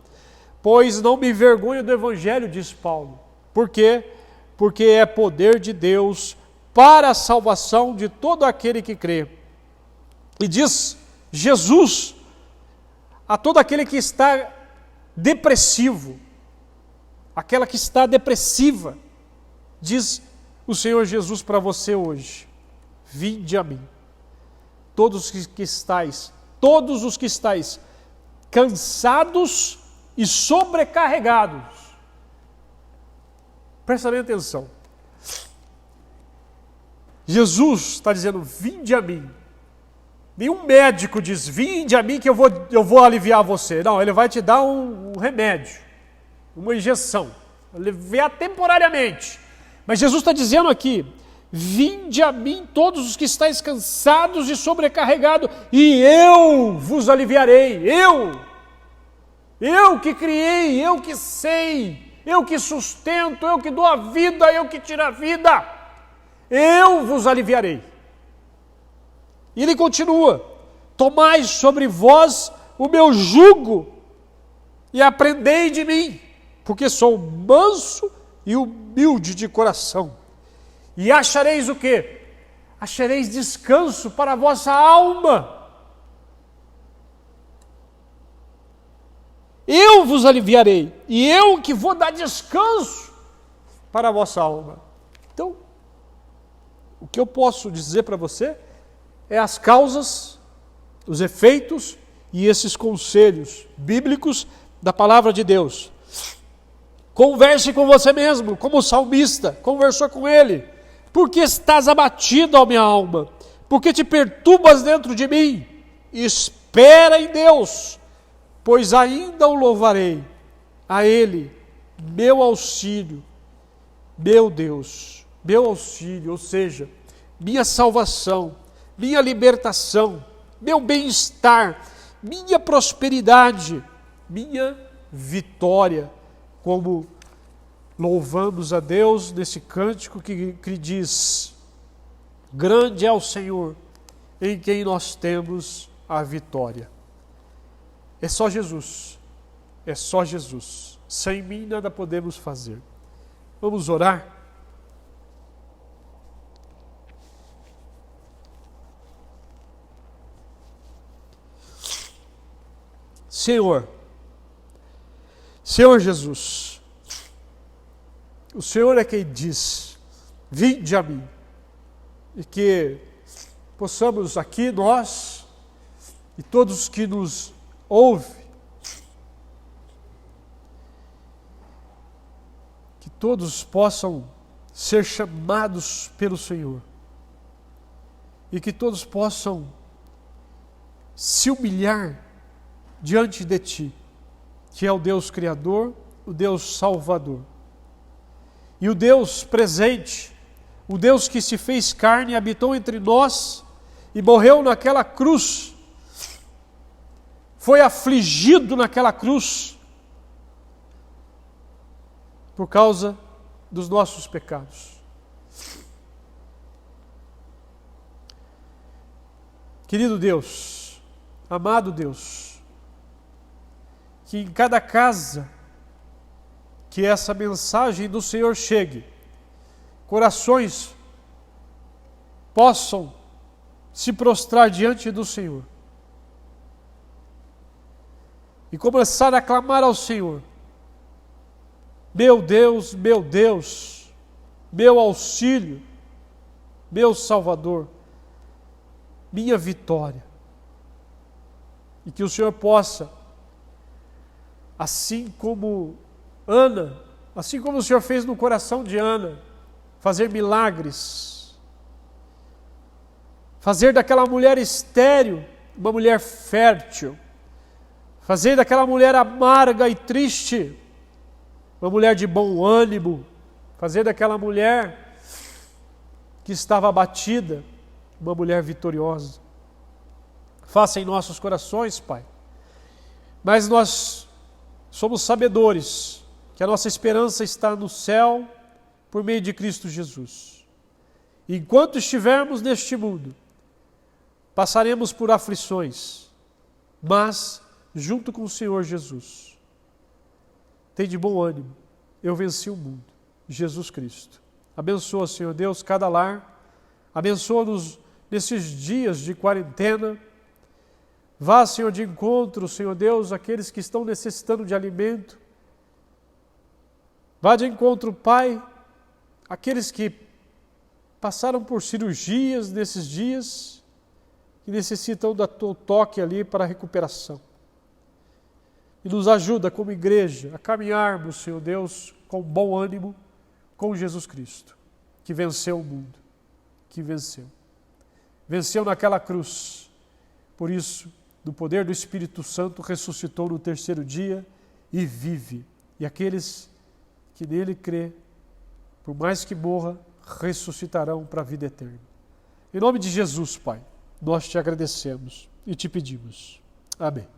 Pois não me envergonho do Evangelho, diz Paulo. Por quê? Porque é poder de Deus para a salvação de todo aquele que crê. E diz Jesus a todo aquele que está depressivo, aquela que está depressiva, diz o Senhor Jesus para você hoje, vinde a mim, todos os que estáis cansados e sobrecarregados. Presta bem atenção. Jesus está dizendo, vinde a mim. Nenhum médico diz, vinde a mim que eu vou aliviar você. Não, ele vai te dar um remédio, uma injeção, aliviar temporariamente. Mas Jesus está dizendo aqui, vinde a mim todos os que estáis cansados e sobrecarregados, e eu vos aliviarei. Eu que criei, eu que sei, eu que sustento, eu que dou a vida, eu que tiro a vida. Eu vos aliviarei. E ele continua, tomai sobre vós o meu jugo e aprendei de mim, porque sou manso e humilde de coração. E achareis o quê? Achareis descanso para a vossa alma. Eu vos aliviarei, e eu que vou dar descanso para a vossa alma. Então, o que eu posso dizer para você é as causas, os efeitos e esses conselhos bíblicos da palavra de Deus. Converse com você mesmo, como o salmista conversou com ele. Por que estás abatido, ó minha alma? Por que te perturbas dentro de mim? Espera em Deus, pois ainda o louvarei. A Ele, meu auxílio, meu Deus, meu auxílio, ou seja, minha salvação, minha libertação, meu bem-estar, minha prosperidade, minha vitória, como louvamos a Deus nesse cântico que diz, grande é o Senhor, em quem nós temos a vitória. É só Jesus, é só Jesus. Sem mim nada podemos fazer. Vamos orar? Senhor Jesus, o Senhor é quem diz, vinde a mim, e que possamos aqui nós e todos que nos ouvem, que todos possam ser chamados pelo Senhor e que todos possam se humilhar diante de Ti, que é o Deus Criador, o Deus Salvador. E o Deus presente, o Deus que se fez carne e habitou entre nós e morreu naquela cruz, foi afligido naquela cruz por causa dos nossos pecados. Querido Deus, amado Deus, que em cada casa que essa mensagem do Senhor chegue, corações possam se prostrar diante do Senhor e começar a clamar ao Senhor, meu Deus, meu auxílio, meu Salvador, minha vitória. E que o Senhor possa, assim como Ana, assim como o Senhor fez no coração de Ana, fazer milagres, fazer daquela mulher estéril uma mulher fértil, fazer daquela mulher amarga e triste uma mulher de bom ânimo, fazer daquela mulher que estava abatida uma mulher vitoriosa. Faça em nossos corações, Pai. Mas nós somos sabedores que a nossa esperança está no céu por meio de Cristo Jesus. Enquanto estivermos neste mundo, passaremos por aflições, mas junto com o Senhor Jesus. Tem de bom ânimo, eu venci o mundo. Jesus Cristo. Abençoa, Senhor Deus, cada lar. Abençoa-nos nesses dias de quarentena. Vá, Senhor, de encontro, Senhor Deus, àqueles que estão necessitando de alimento. Vá de encontro, Pai, àqueles que passaram por cirurgias nesses dias e necessitam do teu toque ali para a recuperação. e nos ajuda como igreja a caminharmos, Senhor Deus, com bom ânimo com Jesus Cristo, que venceu o mundo, que venceu. Venceu naquela cruz. Por isso, do poder do Espírito Santo, ressuscitou no terceiro dia e vive. E aqueles que nele crê, por mais que morra, ressuscitarão para a vida eterna. Em nome de Jesus, Pai, nós te agradecemos e te pedimos. Amém.